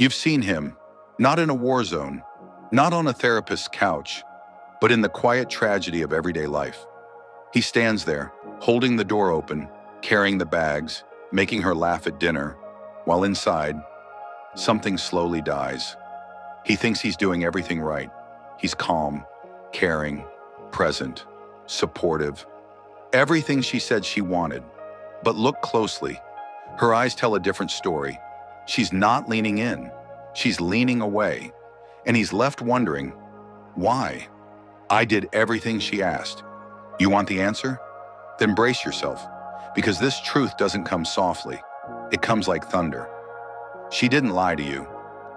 You've seen him, not in a war zone, not on a therapist's couch, but in the quiet tragedy of everyday life. He stands there, holding the door open, carrying the bags, making her laugh at dinner, while inside, something slowly dies. He thinks he's doing everything right. He's calm, caring, present, supportive. Everything she said she wanted. But look closely. Her eyes tell a different story. She's not leaning in. She's leaning away. And he's left wondering, why? I did everything she asked. You want the answer? Then brace yourself, because this truth doesn't come softly. It comes like thunder. She didn't lie to you,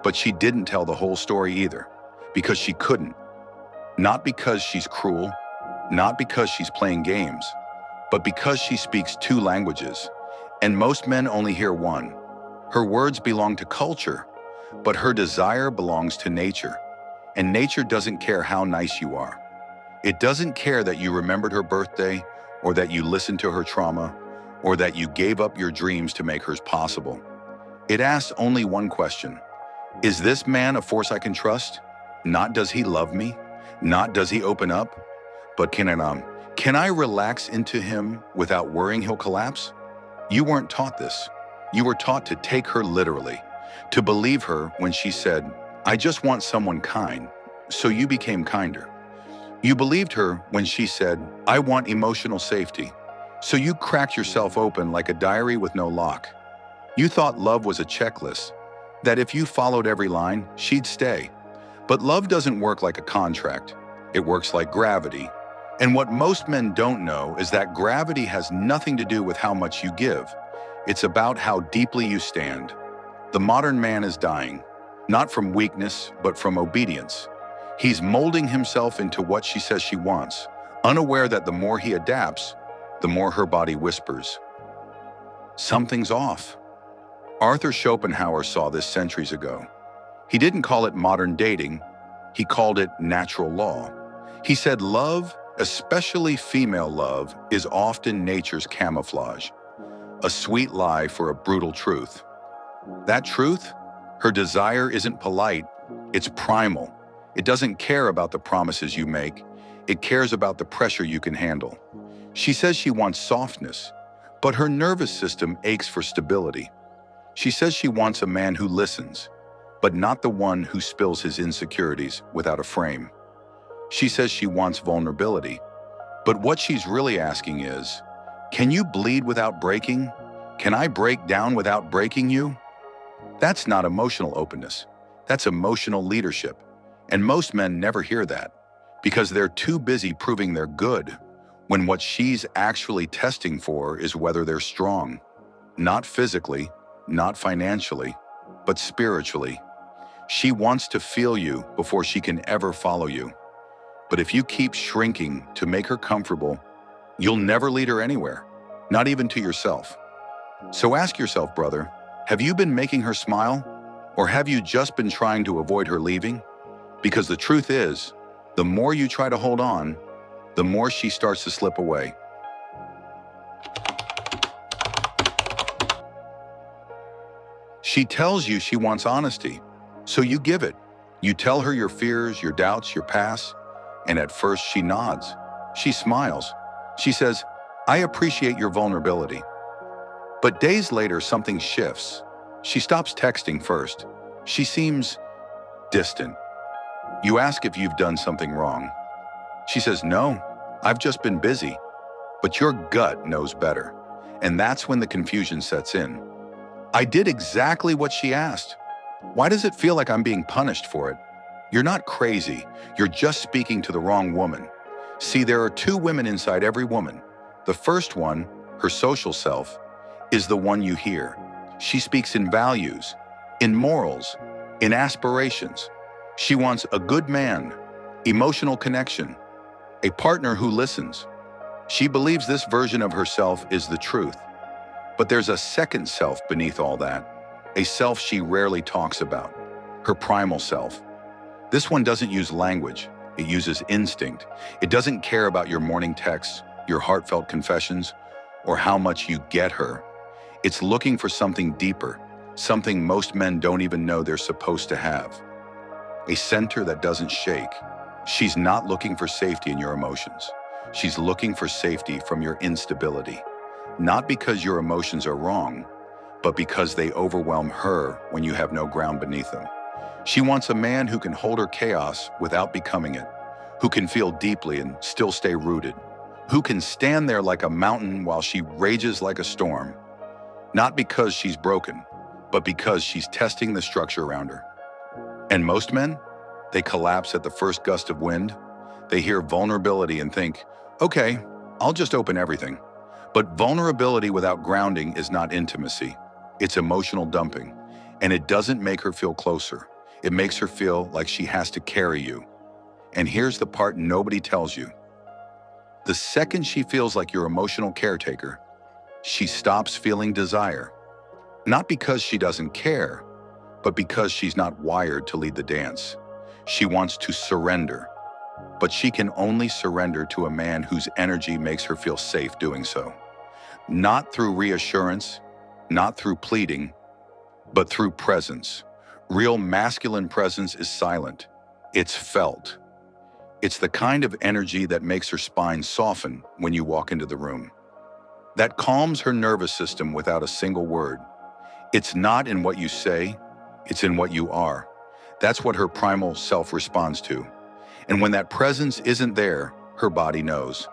but she didn't tell the whole story either, because she couldn't. Not because she's cruel, not because she's playing games, but because she speaks two languages, and most men only hear one. Her words belong to culture, but her desire belongs to nature, and nature doesn't care how nice you are. It doesn't care that you remembered her birthday, or that you listened to her trauma, or that you gave up your dreams to make hers possible. It asks only one question. Is this man a force I can trust? Not does he love me? Not does he open up? But can I relax into him without worrying he'll collapse? You weren't taught this. You were taught to take her literally, to believe her when she said, I just want someone kind, so you became kinder. You believed her when she said, I want emotional safety, so you cracked yourself open like a diary with no lock. You thought love was a checklist, that if you followed every line, she'd stay. But love doesn't work like a contract. It works like gravity. And what most men don't know is that gravity has nothing to do with how much you give. It's about how deeply you stand. The modern man is dying, not from weakness, but from obedience. He's molding himself into what she says she wants, unaware that the more he adapts, the more her body whispers. Something's off. Arthur Schopenhauer saw this centuries ago. He didn't call it modern dating, he called it natural law. He said love, especially female love, is often nature's camouflage, a sweet lie for a brutal truth. That truth? Her desire isn't polite, it's primal. It doesn't care about the promises you make, it cares about the pressure you can handle. She says she wants softness, but her nervous system aches for stability. She says she wants a man who listens, but not the one who spills his insecurities without a frame. She says she wants vulnerability, but what she's really asking is, can you bleed without breaking? Can I break down without breaking you? That's not emotional openness. That's emotional leadership. And most men never hear that because they're too busy proving they're good when what she's actually testing for is whether they're strong. Not physically, not financially, but spiritually. She wants to feel you before she can ever follow you. But if you keep shrinking to make her comfortable, you'll never lead her anywhere, not even to yourself. So ask yourself, brother, have you been making her smile? Or have you just been trying to avoid her leaving? Because the truth is, the more you try to hold on, the more she starts to slip away. She tells you she wants honesty, so you give it. You tell her your fears, your doubts, your past, and at first she nods. She smiles. She says, I appreciate your vulnerability. But days later, something shifts. She stops texting first. She seems distant. You ask if you've done something wrong. She says, no, I've just been busy. But your gut knows better. And that's when the confusion sets in. I did exactly what she asked. Why does it feel like I'm being punished for it? You're not crazy. You're just speaking to the wrong woman. See, there are two women inside every woman. The first one, her social self, is the one you hear. She speaks in values, in morals, in aspirations. She wants a good man, emotional connection, a partner who listens. She believes this version of herself is the truth. But there's a second self beneath all that, a self she rarely talks about, her primal self. This one doesn't use language, it uses instinct. It doesn't care about your morning texts, your heartfelt confessions, or how much you get her. It's looking for something deeper, something most men don't even know they're supposed to have. A center that doesn't shake. She's not looking for safety in your emotions. She's looking for safety from your instability. Not because your emotions are wrong, but because they overwhelm her when you have no ground beneath them. She wants a man who can hold her chaos without becoming it, who can feel deeply and still stay rooted, who can stand there like a mountain while she rages like a storm, not because she's broken, but because she's testing the structure around her. And most men, they collapse at the first gust of wind. They hear vulnerability and think, okay, I'll just open everything. But vulnerability without grounding is not intimacy. It's emotional dumping. And it doesn't make her feel closer. It makes her feel like she has to carry you. And here's the part nobody tells you. The second she feels like your emotional caretaker, she stops feeling desire. Not because she doesn't care, but because she's not wired to lead the dance. She wants to surrender, but she can only surrender to a man whose energy makes her feel safe doing so. Not through reassurance, not through pleading, but through presence. Real masculine presence is silent. It's felt. It's the kind of energy that makes her spine soften when you walk into the room. That calms her nervous system without a single word. It's not in what you say, it's in what you are. That's what her primal self responds to. And when that presence isn't there, her body knows.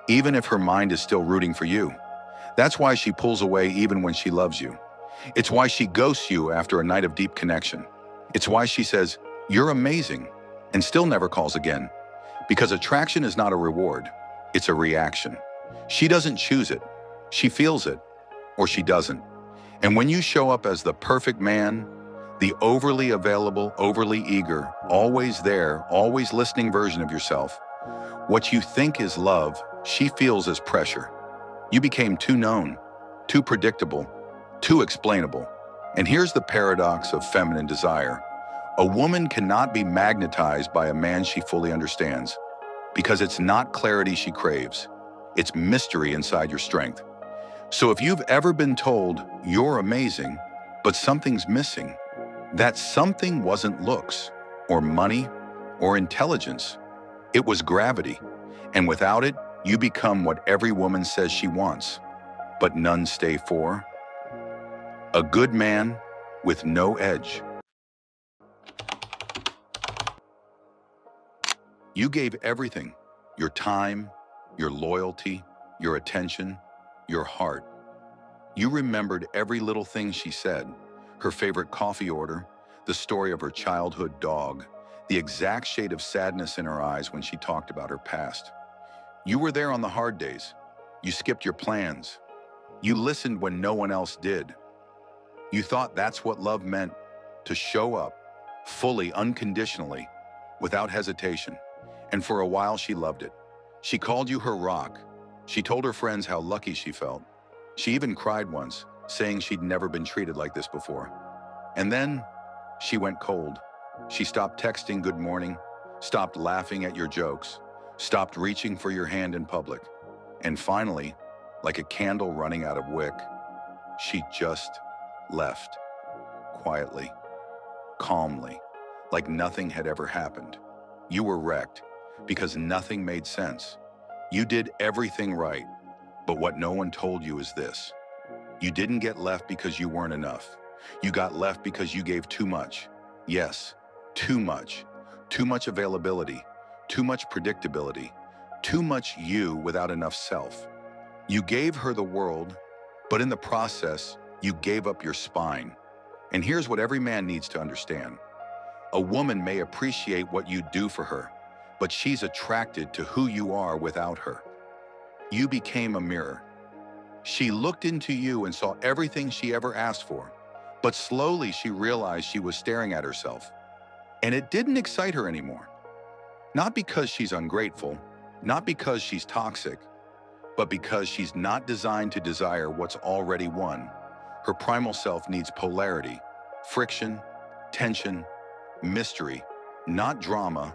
Even if her mind is still rooting for you. That's why she pulls away even when she loves you. It's why she ghosts you after a night of deep connection. It's why she says, "You're amazing," and still never calls again. Because attraction is not a reward, it's a reaction. She doesn't choose it. She feels it, or she doesn't. And when you show up as the perfect man, the overly available, overly eager, always there, always listening version of yourself, what you think is love, she feels as pressure. You became too known, too predictable, too explainable. And here's the paradox of feminine desire. A woman cannot be magnetized by a man she fully understands, because it's not clarity she craves. It's mystery inside your strength. So if you've ever been told you're amazing, but something's missing, that something wasn't looks, or money, or intelligence. It was gravity. And without it, you become what every woman says she wants, but none stay for. A good man with no edge. You gave everything, your time, your loyalty, your attention, your heart. You remembered every little thing she said, her favorite coffee order, the story of her childhood dog, the exact shade of sadness in her eyes when she talked about her past. You were there on the hard days. You skipped your plans. You listened when no one else did. You thought that's what love meant, to show up, fully, unconditionally, without hesitation. And for a while she loved it. She called you her rock. She told her friends how lucky she felt. She even cried once, saying she'd never been treated like this before. And then she went cold. She stopped texting good morning, stopped laughing at your jokes, stopped reaching for your hand in public. And finally, like a candle running out of wick, she just left, quietly, calmly, like nothing had ever happened. You were wrecked because nothing made sense. You did everything right, but what no one told you is this. You didn't get left because you weren't enough. You got left because you gave too much. Yes, too much. Too much availability, too much predictability, too much you without enough self. You gave her the world, but in the process, you gave up your spine. And here's what every man needs to understand. A woman may appreciate what you do for her, but she's attracted to who you are without her. You became a mirror. She looked into you and saw everything she ever asked for, but slowly she realized she was staring at herself. And it didn't excite her anymore. Not because she's ungrateful, not because she's toxic, but because she's not designed to desire what's already won. Her primal self needs polarity, friction, tension, mystery, not drama,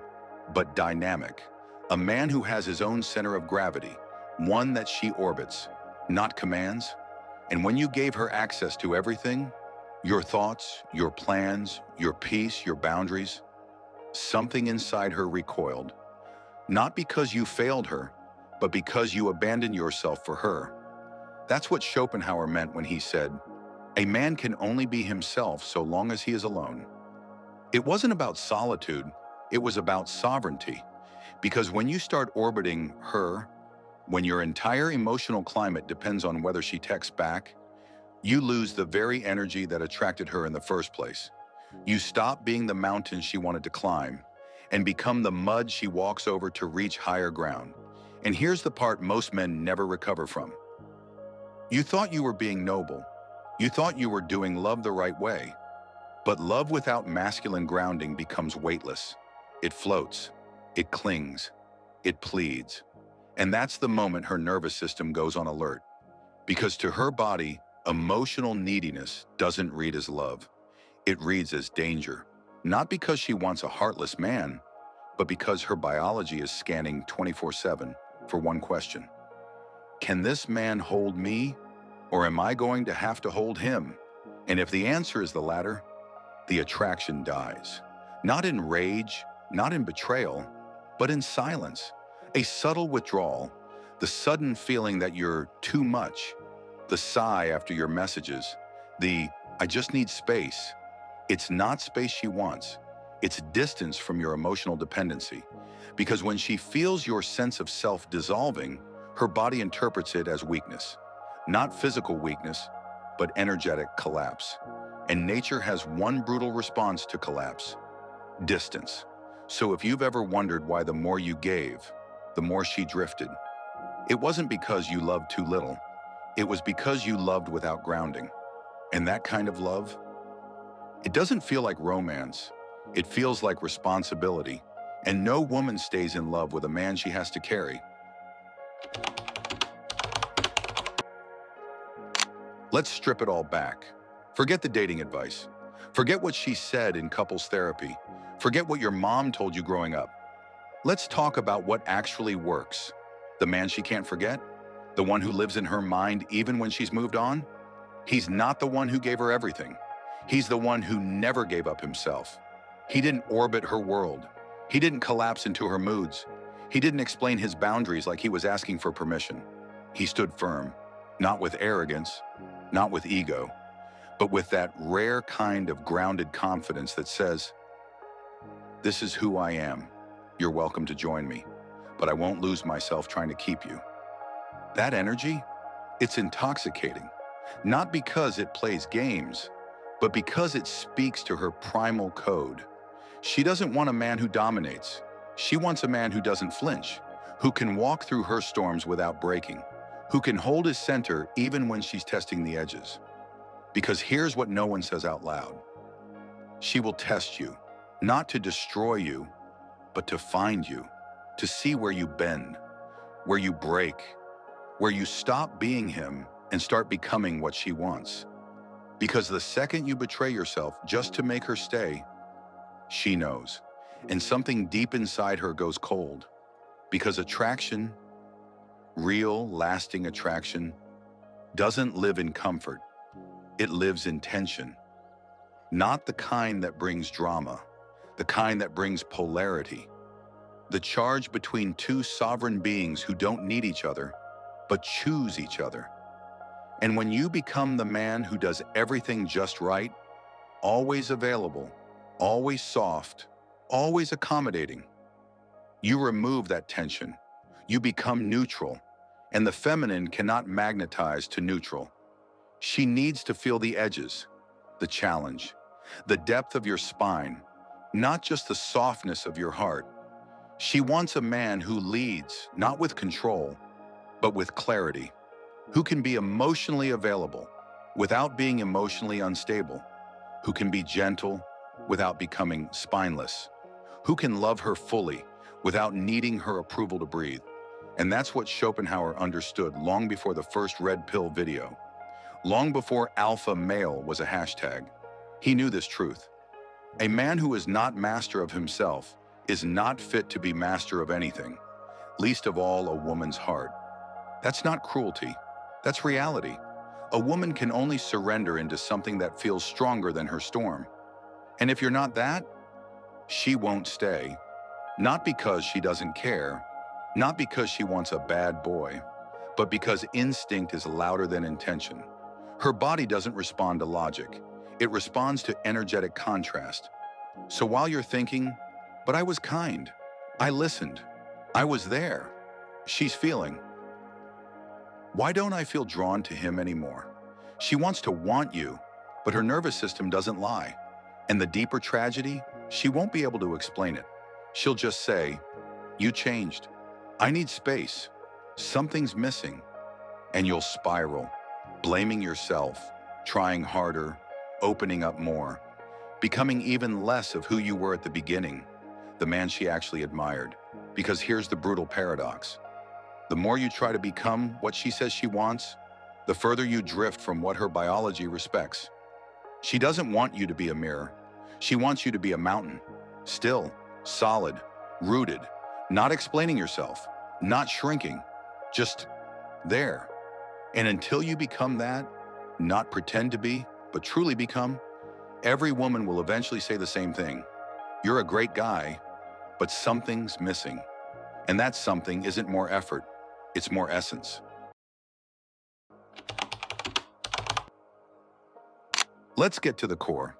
but dynamic. A man who has his own center of gravity, one that she orbits, not commands. And when you gave her access to everything, Your thoughts, your plans, your peace, your boundaries. Something inside her recoiled, not because you failed her, but because you abandoned yourself for her. That's what Schopenhauer meant when he said, "A man can only be himself so long as he is alone." It wasn't about solitude, it was about sovereignty. Because when you start orbiting her, when your entire emotional climate depends on whether she texts back, you lose the very energy that attracted her in the first place. You stop being the mountain she wanted to climb and become the mud she walks over to reach higher ground. And here's the part most men never recover from. You thought you were being noble. You thought you were doing love the right way. But love without masculine grounding becomes weightless. It floats. It clings. It pleads. And that's the moment her nervous system goes on alert. Because to her body, emotional neediness doesn't read as love. It reads as danger. Not because she wants a heartless man, but because her biology is scanning 24/7 for one question. Can this man hold me, or am I going to have to hold him? And if the answer is the latter, the attraction dies. Not in rage, not in betrayal, but in silence. A subtle withdrawal, the sudden feeling that you're too much, the sigh after your messages, the "I just need space." It's not space she wants. It's distance from your emotional dependency. Because when she feels your sense of self dissolving, her body interprets it as weakness. Not physical weakness, but energetic collapse. And nature has one brutal response to collapse: distance. So if you've ever wondered why the more you gave, the more she drifted, it wasn't because you loved too little. It was because you loved without grounding. And that kind of love, it doesn't feel like romance. It feels like responsibility. And no woman stays in love with a man she has to carry. Let's strip it all back. Forget the dating advice. Forget what she said in couples therapy. Forget what your mom told you growing up. Let's talk about what actually works. The man she can't forget? The one who lives in her mind even when she's moved on? He's not the one who gave her everything. He's the one who never gave up himself. He didn't orbit her world. He didn't collapse into her moods. He didn't explain his boundaries like he was asking for permission. He stood firm, not with arrogance, not with ego, but with that rare kind of grounded confidence that says, "This is who I am. You're welcome to join me, but I won't lose myself trying to keep you." That energy, it's intoxicating, not because it plays games, but because it speaks to her primal code. She doesn't want a man who dominates. She wants a man who doesn't flinch, who can walk through her storms without breaking, who can hold his center even when she's testing the edges. Because here's what no one says out loud. She will test you, not to destroy you, but to find you, to see where you bend, where you break, where you stop being him and start becoming what she wants. Because the second you betray yourself just to make her stay, she knows. And something deep inside her goes cold. Because attraction, real, lasting attraction, doesn't live in comfort. It lives in tension. Not the kind that brings drama, the kind that brings polarity. The charge between two sovereign beings who don't need each other, but choose each other. And when you become the man who does everything just right, always available, always soft, always accommodating, you remove that tension. You become neutral, and the feminine cannot magnetize to neutral. She needs to feel the edges, the challenge, the depth of your spine, not just the softness of your heart. She wants a man who leads, not with control, but with clarity, who can be emotionally available without being emotionally unstable, who can be gentle without becoming spineless, who can love her fully without needing her approval to breathe. And that's what Schopenhauer understood long before the first red pill video, long before alpha male was a hashtag. He knew this truth. A man who is not master of himself is not fit to be master of anything, least of all a woman's heart. That's not cruelty. That's reality. A woman can only surrender into something that feels stronger than her storm. And if you're not that, she won't stay. Not because she doesn't care, not because she wants a bad boy, but because instinct is louder than intention. Her body doesn't respond to logic. It responds to energetic contrast. So while you're thinking, but I was kind, I listened, I was there, she's feeling, why don't I feel drawn to him anymore? She wants to want you, but her nervous system doesn't lie. And the deeper tragedy, she won't be able to explain it. She'll just say, you changed. I need space. Something's missing. And you'll spiral, blaming yourself, trying harder, opening up more, becoming even less of who you were at the beginning, the man she actually admired. Because here's the brutal paradox. The more you try to become what she says she wants, the further you drift from what her biology respects. She doesn't want you to be a mirror. She wants you to be a mountain, still, solid, rooted, not explaining yourself, not shrinking, just there. And until you become that, not pretend to be, but truly become, every woman will eventually say the same thing. You're a great guy, but something's missing. And that something isn't more effort, it's more essence. Let's get to the core,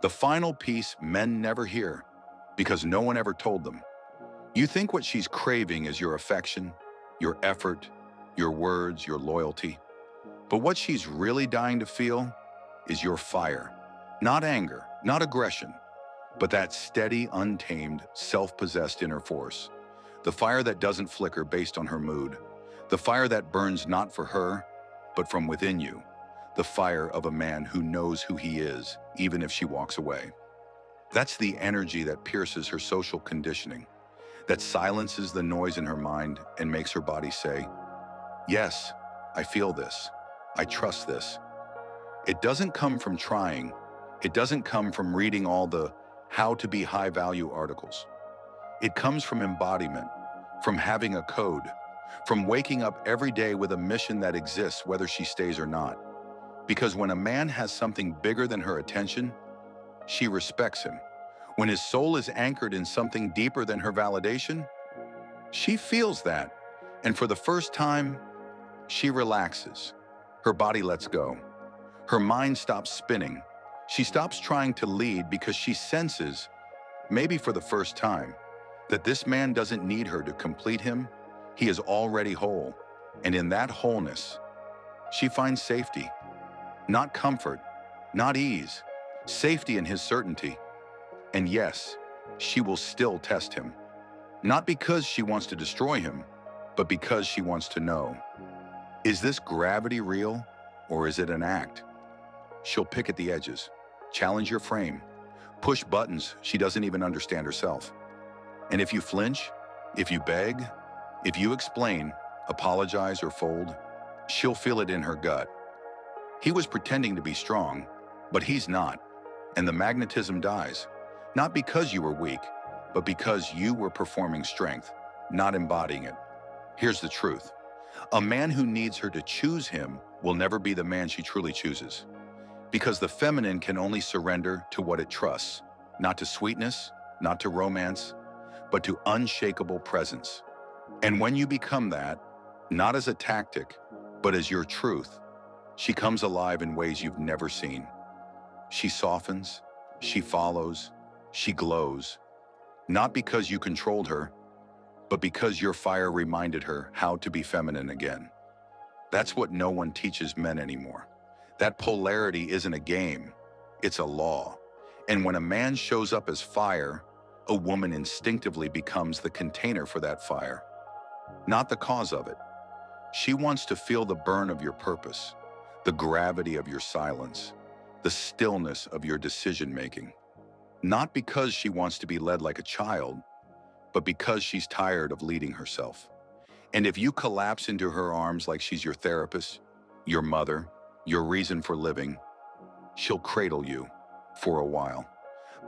the final piece men never hear, because no one ever told them. You think what she's craving is your affection, your effort, your words, your loyalty. But what she's really dying to feel is your fire. Not anger, not aggression, but that steady, untamed, self-possessed inner force. The fire that doesn't flicker based on her mood. The fire that burns not for her, but from within you. The fire of a man who knows who he is, even if she walks away. That's the energy that pierces her social conditioning, that silences the noise in her mind and makes her body say, yes, I feel this. I trust this. It doesn't come from trying. It doesn't come from reading all the how to be high-value articles. It comes from embodiment, from having a code, from waking up every day with a mission that exists whether she stays or not. Because when a man has something bigger than her attention, she respects him. When his soul is anchored in something deeper than her validation, she feels that. And for the first time, she relaxes. Her body lets go. Her mind stops spinning. She stops trying to lead because she senses, maybe for the first time, that this man doesn't need her to complete him. He is already whole. And in that wholeness, she finds safety. Not comfort, not ease, safety in his certainty. And yes, she will still test him. Not because she wants to destroy him, but because she wants to know. Is this gravity real, or is it an act? She'll pick at the edges, challenge your frame, push buttons she doesn't even understand herself. And if you flinch, if you beg, if you explain, apologize, or fold, she'll feel it in her gut. He was pretending to be strong, but he's not. And the magnetism dies, not because you were weak, but because you were performing strength, not embodying it. Here's the truth. A man who needs her to choose him will never be the man she truly chooses. Because the feminine can only surrender to what it trusts, not to sweetness, not to romance, but to unshakable presence. And when you become that, not as a tactic, but as your truth, she comes alive in ways you've never seen. She softens, she follows, she glows, not because you controlled her, but because your fire reminded her how to be feminine again. That's what no one teaches men anymore. That polarity isn't a game, it's a law. And when a man shows up as fire, a woman instinctively becomes the container for that fire, not the cause of it. She wants to feel the burn of your purpose, the gravity of your silence, the stillness of your decision-making. Not because she wants to be led like a child, but because she's tired of leading herself. And if you collapse into her arms like she's your therapist, your mother, your reason for living, she'll cradle you for a while.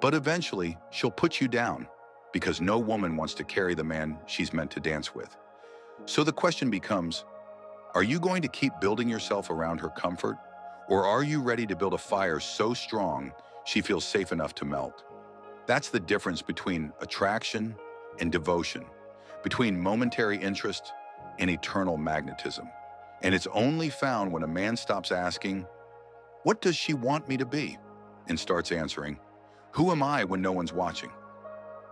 But eventually, she'll put you down because no woman wants to carry the man she's meant to dance with. So the question becomes, are you going to keep building yourself around her comfort, Or are you ready to build a fire so strong she feels safe enough to melt? That's the difference between attraction and devotion, between momentary interest and eternal magnetism. And it's only found when a man stops asking, "What does she want me to be?" and starts answering, "Who am I when no one's watching?"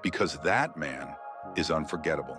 Because that man is unforgettable.